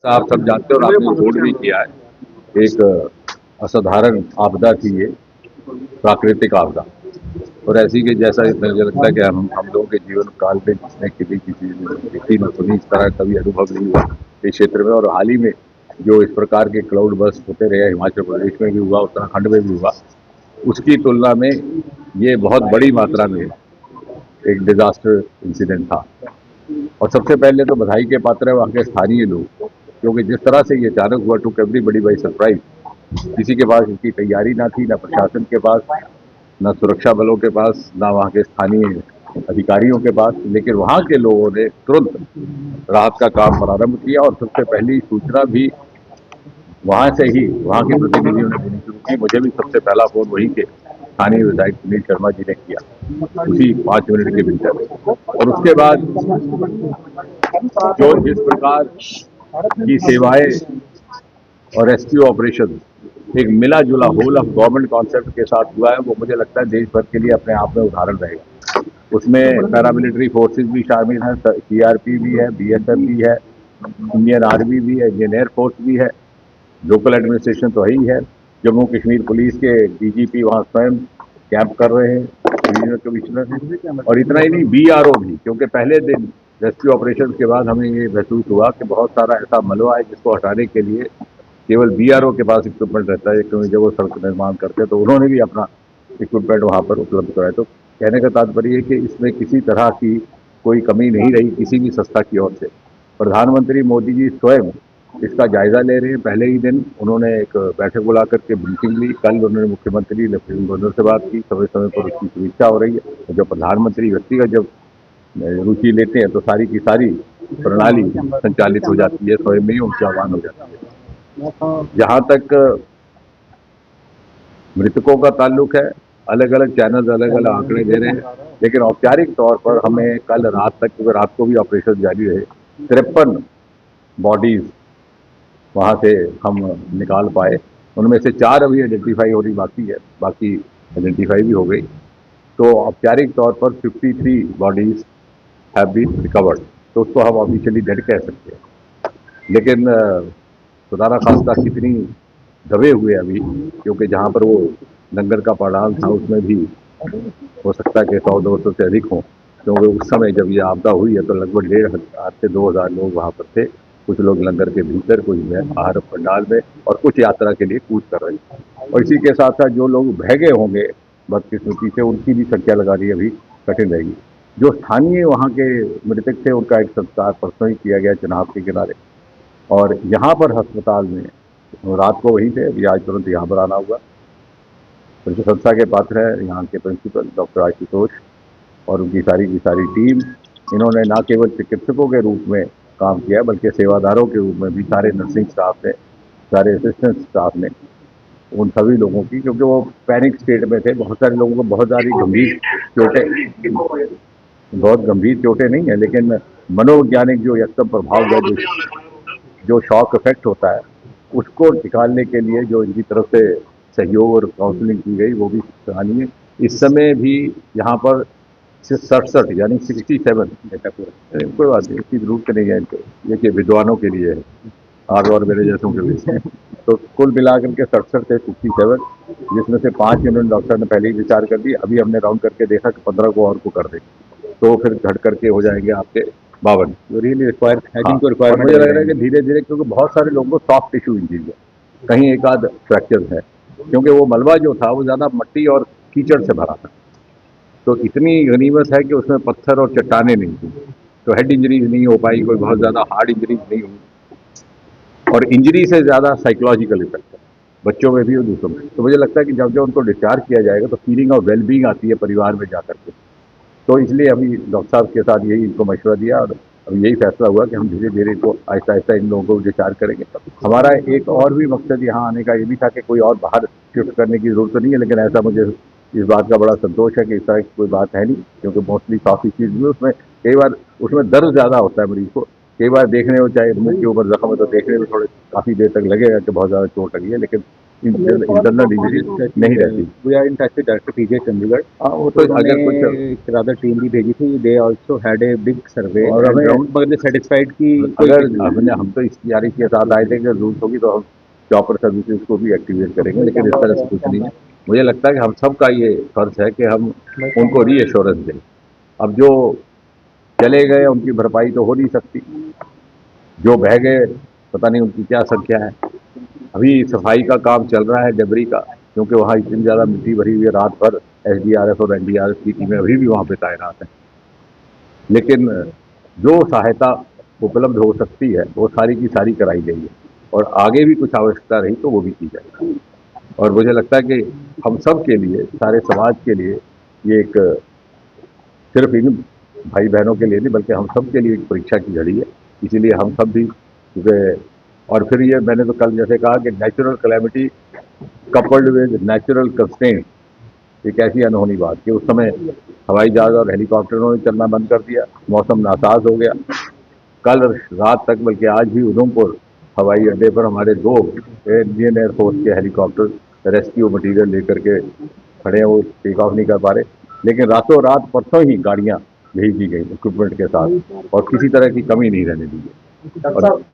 आप सब जानते हो और आपने रिपोर्ट भी किया है। एक असाधारण आपदा थी ये, प्राकृतिक आपदा। और ऐसी कि जैसा मुझे लगता है कि हम लोगों के जीवन काल में जिसने कभी किसी ने देखी न सुनी, इस तरह कभी अनुभव नहीं हुआ इस क्षेत्र में। और हाल ही में जो इस प्रकार के क्लाउड बर्स्ट होते रहे, हिमाचल प्रदेश में भी हुआ, उत्तराखंड में भी हुआ, उसकी तुलना में ये बहुत बड़ी मात्रा में एक डिजास्टर इंसिडेंट था। और सबसे पहले तो बधाई के पात्र है वहाँ के स्थानीय लोग, क्योंकि जिस तरह से ये अचानक हुआ, टू एवरीबॉडी बाय सरप्राइज। किसी के पास इसकी तैयारी ना थी, ना प्रशासन के पास, ना सुरक्षा बलों के पास, ना वहाँ के स्थानीय अधिकारियों के पास। लेकिन वहाँ के लोगों ने तुरंत राहत का काम प्रारंभ किया और सबसे पहली सूचना भी वहाँ से ही वहाँ के प्रतिनिधियों ने देनी शुरू की। मुझे भी सबसे पहला फोन वहीं के स्थानीय विधायक सुनील शर्मा जी ने किया, उसी 5 मिनट के भीतर। और उसके बाद जो जिस प्रकार की सेवाएं और रेस्क्यू ऑपरेशन एक मिला जुला होल ऑफ गवर्नमेंट कॉन्सेप्ट के साथ हुआ है, वो मुझे लगता है देश भर के लिए अपने आप में उदाहरण रहेगा। उसमें पैरामिलिट्री फोर्सेस भी शामिल हैं, सीआरपी भी है, बीएसएफ भी है, इंडियन आर्मी भी है, इंडियन एयरफोर्स भी है, लोकल एडमिनिस्ट्रेशन तो है ही है। जम्मू कश्मीर पुलिस के डीजीपी वहाँ स्वयं कैंप कर रहे हैं, रीजनल कमिश्नर। और इतना ही नहीं, बीआरओ भी, क्योंकि पहले दिन रेस्क्यू ऑपरेशन के बाद हमें ये महसूस हुआ कि बहुत सारा ऐसा मलबा है जिसको हटाने के लिए केवल बीआरओ के पास इक्विपमेंट रहता है, क्योंकि जब वो सड़क निर्माण करते हैं तो उन्होंने भी अपना इक्विपमेंट वहाँ पर उपलब्ध कराया। तो कहने का तात्पर्य है कि इसमें किसी तरह की कोई कमी नहीं रही किसी भी संस्था की ओर से। प्रधानमंत्री मोदी जी स्वयं इसका जायजा ले रहे हैं। पहले ही दिन उन्होंने एक बैठक बुला करके ब्रीफिंग ली। कल उन्होंने मुख्यमंत्री लेफ्टिनेंट गवर्नर से बात की, समय समय पर उसकी समीक्षा हो रही है। तो जब प्रधानमंत्री व्यक्तिगत जब रुचि लेते हैं तो सारी की सारी प्रणाली संचालित हो जाती है, स्वयं में ही उनकी आह्वान हो जाती है। जहां तक मृतकों का ताल्लुक है, अलग अलग चैनल अलग अलग आंकड़े दे रहे हैं, लेकिन औपचारिक तौर पर हमें कल रात तक, क्योंकि रात को भी ऑपरेशन जारी रहे, 53 बॉडीज वहां से हम निकाल पाए। उनमें से 4 अभी आइडेंटिफाई होनी बाकी है, बाकी आइडेंटिफाई भी हो गई। तो औपचारिक तौर पर 53 बॉडीज हैव बीन रिकवर्ड, तो उसको हम ऑफिशियली डेड कह सकते हैं। लेकिन खुदा खास्ता कितनी दबे हुए अभी, क्योंकि जहाँ पर वो लंगर का पंडाल था उसमें भी हो सकता है कि 100-200 से अधिक हों, क्योंकि उस समय जब ये आपदा हुई है तो लगभग 1500 से 2000 लोग वहाँ पर थे। कुछ लोग लंगर के भीतर, कुछ बाहर पंडाल में, और कुछ यात्रा के लिए कूच कर रहे थे। और इसी के साथ साथ जो लोग बह गए होंगे बदकिस्मती से, उनकी भी संख्या लगानी अभी कठिन रहेगी। जो स्थानीय वहाँ के मृतक थे उनका एक संस्कार परसों ही किया गया चिनाब के किनारे। और यहाँ पर अस्पताल में रात को वहीं थे, अभी आज तुरंत यहाँ पर आना हुआ। प्रशंसा के पात्र है यहाँ के प्रिंसिपल डॉक्टर आशुतोष और उनकी सारी की सारी टीम। इन्होंने न केवल चिकित्सकों के रूप में काम किया बल्कि सेवादारों के रूप में भी सारे नर्सिंग स्टाफ ने, सारे असिस्टेंट स्टाफ ने, उन सभी लोगों की, क्योंकि वो पैनिक स्टेट में थे। बहुत सारे लोगों को बहुत सारी गंभीर चोटें, बहुत गंभीर चोटें नहीं है, लेकिन मनोवैज्ञानिक जो यकदम प्रभाव है, जो शॉक इफेक्ट होता है, उसको निकालने के लिए जो इनकी तरफ से सहयोग और काउंसलिंग की गई वो भी सराहनीय। इस समय भी यहाँ पर 67 यानी 67, कोई बात नहीं, इसकी जरूरत नहीं है इनको, ये कि विद्वानों के लिए है, आप और मेरे जैसों के लिए। तो कुल मिलाकर के 67 थे, 67, जिसमें से 5 इन्होंने डॉक्टर ने पहले ही विचार कर दी। अभी हमने राउंड करके देखा कि 15 को और को कर देंगे, तो फिर घट करके हो जाएंगे आपके 52। रियली रिक्वायर को रिक्वायरमेंट मुझे लग रहा है कि धीरे धीरे, क्योंकि बहुत सारे लोगों को सॉफ्ट टिश्यू इंजरी है, कहीं एक आध फ्रैक्चर है, क्योंकि वो मलबा जो था वो ज्यादा मट्टी और कीचड़ से भरा था। तो इतनी गनीमत है कि उसमें पत्थर और चट्टाने नहीं थी, तो हेड इंजरीज नहीं हो पाई, कोई बहुत ज्यादा हार्ड इंजरीज नहीं हुई। और इंजरी से ज्यादा साइकोलॉजिकल इफेक्ट है बच्चों में भी और दूसरों में। तो मुझे लगता है कि जब जब उनको डिस्चार्ज किया जाएगा तो फीलिंग ऑफ वेलबींग आती है परिवार में जाकर के। तो इसलिए अभी डॉक्टर साहब के साथ यही इनको मशवरा दिया और अब यही फैसला हुआ कि हम धीरे धीरे इनको आहिस्ता आहिस्ता इन लोगों को डिस्चार्ज करेंगे। हमारा एक और भी मकसद यहाँ आने का ये भी था कि कोई और बाहर शिफ्ट करने की जरूरत नहीं है, लेकिन ऐसा मुझे इस बात का बड़ा संतोष है कि इस तरह की कोई बात है नहीं, क्योंकि मोस्टली काफ़ी चीज़ में उसमें कई बार उसमें दर्द ज़्यादा होता है मरीज को, कई बार देखने में चाहे मुंह के ऊपर जख्म है तो देखने में थोड़े काफी देर तक लगेगा कि बहुत ज्यादा चोट लगी है, लेकिन इंटरनल इंजरी नहीं रहती। We are in touch with director PGI Chandigarh. हाँ वो तो अगर कुछ एक रादर टीम भी भेजी थी, they also had a big survey और हमें ग्राउंड, मगर दे सेटिस्फाइड कि अगर हम तो इस तैयारी के साथ आए थे कि जरूरत होगी तो हम चॉपर सर्विसेज को भी एक्टिवेट करेंगे, लेकिन इस तरह से कुछ नहीं है। मुझे लगता है कि हम सबका ये फर्ज है कि हम उनको रीएश्योरेंस दें। अब जो चले गए उनकी भरपाई तो हो नहीं सकती, जो बह गए पता नहीं उनकी क्या संख्या है। अभी सफाई का काम चल रहा है डेबरी का, क्योंकि वहाँ इतनी ज्यादा मिट्टी भरी हुई है, रात भर एसडीआरएफ और एनडीआरएफ की टीमें अभी भी वहाँ पे तैनात हैं। लेकिन जो सहायता उपलब्ध हो सकती है वो सारी की सारी कराई गई है, और आगे भी कुछ आवश्यकता रही तो वो भी की जाएगी। और मुझे लगता है कि हम सब के लिए, सारे समाज के लिए ये एक सिर्फ इन भाई बहनों के लिए नहीं बल्कि हम सब के लिए एक परीक्षा की घड़ी है। इसीलिए हम सब भी क्योंकि और फिर ये मैंने तो कल जैसे कहा कि natural calamity coupled with natural constraint एक ऐसी अनहोनी बात कि उस समय हवाई जहाज और हेलीकॉप्टरों ने चलना बंद कर दिया, मौसम नासाज हो गया। कल रात तक बल्कि आज भी उधमपुर हवाई अड्डे पर हमारे 2 इंडियन एयरफोर्स के हेलीकॉप्टर रेस्क्यू मटीरियल लेकर के खड़े हैं, वो टेक ऑफ नहीं कर पा रहे। लेकिन रातों रात परसों ही गाड़ियां भेज दी गई इक्विपमेंट के साथ, और किसी तरह की कमी नहीं रहने दी गई। और